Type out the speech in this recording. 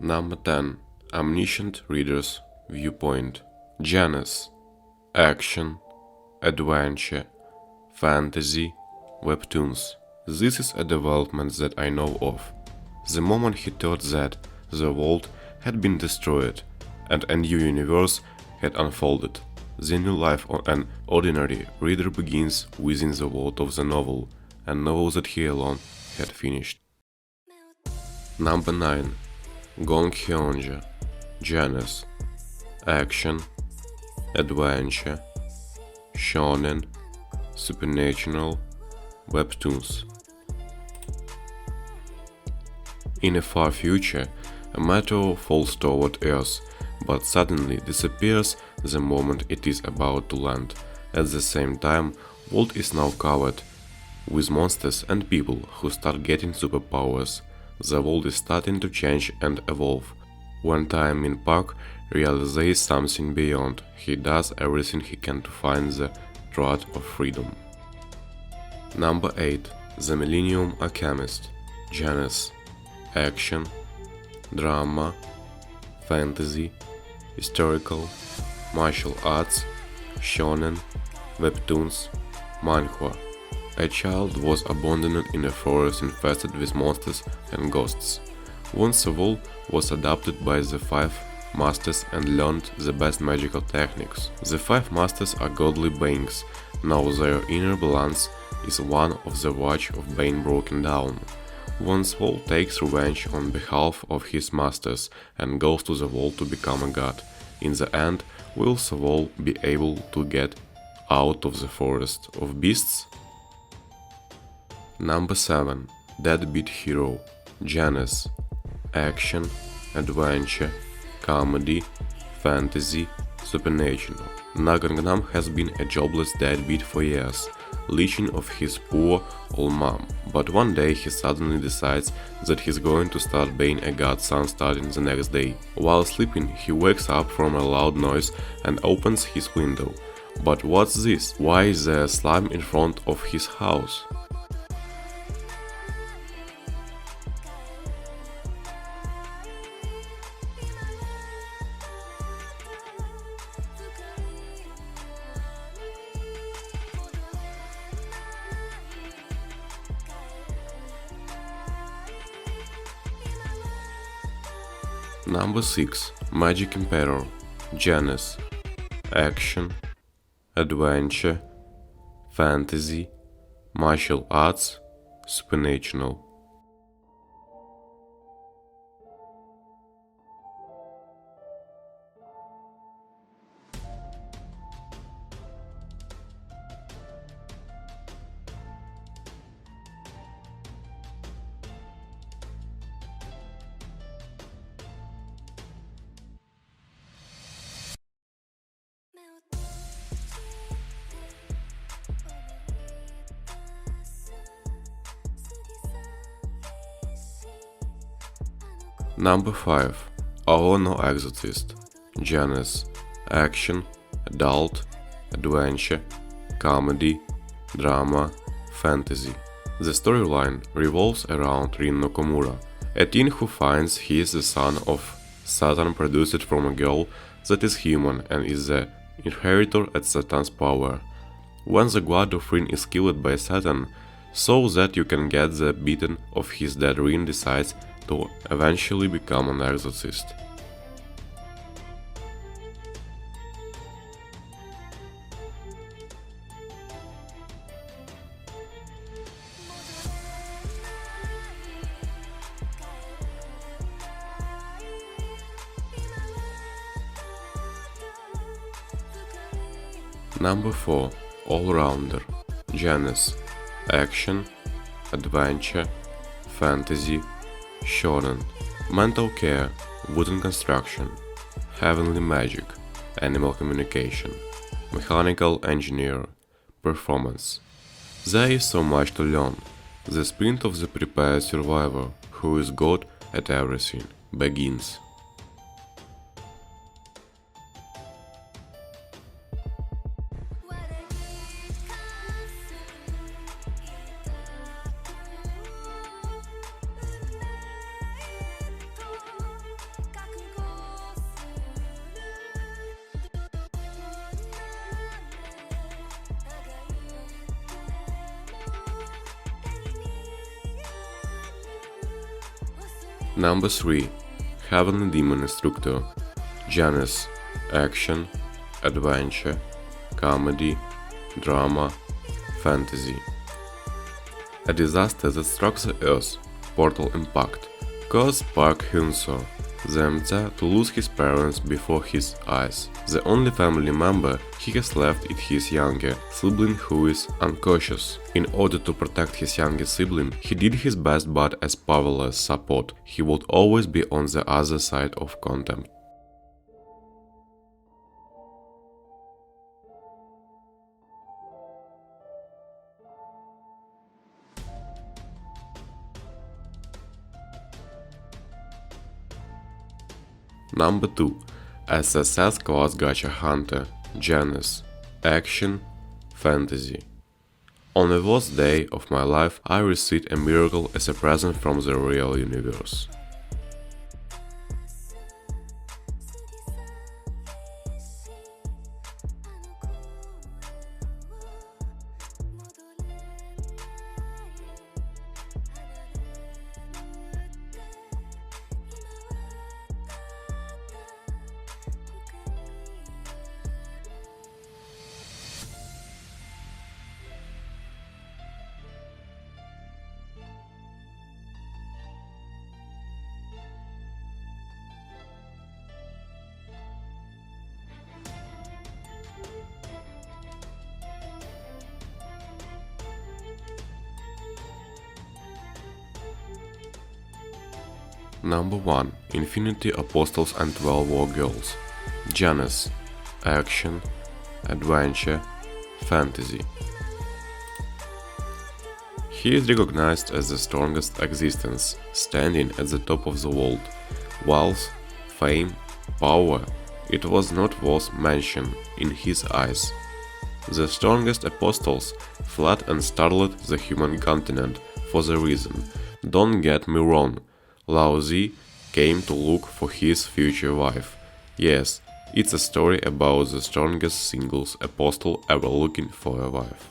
Number 10. Omniscient Reader's Viewpoint. Genres: Action, Adventure, Fantasy, Webtoons. This is a development that I know of. The moment he thought that the world had been destroyed and a new universe had unfolded, the new life of an ordinary reader begins within the world of the novel, a novel that he alone had finished. Number 9. Gong Hyunja. Genres: Action, Adventure, Shonen, Supernatural, Webtoons. In a far future, a meteor falls toward Earth, but suddenly disappears the moment it is about to land. At the same time, world is now covered with monsters and people who start getting superpowers. The world is starting to change and evolve. When Min Park realizes something beyond, he does everything he can to find the thread of freedom. Number 8. The Millennium Alchemist. Genres: Action, Drama, Fantasy, Historical, Martial Arts, Shonen, Webtoons, Manhwa. A child was abandoned in a forest infested with monsters and ghosts. Once the world was adopted by the 5 masters and learned the best magical techniques. The 5 masters are godly beings. Now their inner balance is one of the watch of being broken down. One soul takes revenge on behalf of his masters and goes to the world to become a god. In the end, will the world be able to get out of the forest of beasts? Number 7. Deadbeat Hero. Genres: Action, Adventure, Comedy, Fantasy, Supernatural. Nagangnam has been a jobless deadbeat for years, leeching off his poor old mom, but one day he suddenly decides that he's going to start being a godson starting the next day. While sleeping, he wakes up from a loud noise and opens his window. But what's this? Why is there slime in front of his house? Number 6. Magic Emperor. Genres: Action, Adventure, Fantasy, Martial Arts, Supernatural. Number 5. Our No Exorcist. Genres: Action, Adult, Adventure, Comedy, Drama, Fantasy. The storyline revolves around Rin Nakamura, a teen who finds he is the son of Satan produced from a girl that is human and is the inheritor at Satan's power. When the god of Rin is killed by Satan, so that you can get the beating of his dead, Rin decides to eventually become an exorcist. Number 4. All-Rounder. Genres: Action, Adventure, Fantasy, Shonen, Mental Care, Wooden Construction, Heavenly Magic, Animal Communication, Mechanical Engineer, Performance. There is so much to learn. The sprint of the prepared survivor, who is good at everything, begins. Number 3. Heavenly Demon Instructor. Genres: action, adventure, comedy, drama, fantasy. A disaster that struck the Earth, portal impact, caused Park Hyun-soo, the emperor, to lose his parents before his eyes. The only family member he has left is his younger sibling, who is unconscious. In order to protect his younger sibling, he did his best, but as powerless support, he would always be on the other side of contempt. Number 2. SSS Class Gacha Hunter. Genres: action, fantasy. On the worst day of my life, I received a miracle as a present from the real universe. Number 1. Infinity Apostles and 12 War Girls. Genres: action, adventure, fantasy. He is recognized as the strongest existence, standing at the top of the world. Wealth, fame, power, it was not worth mention in his eyes. The strongest apostles fled and startled the human continent for the reason. Don't get me wrong, Lao Zi came to look for his future wife. Yes, it's a story about the strongest singles apostle ever looking for a wife.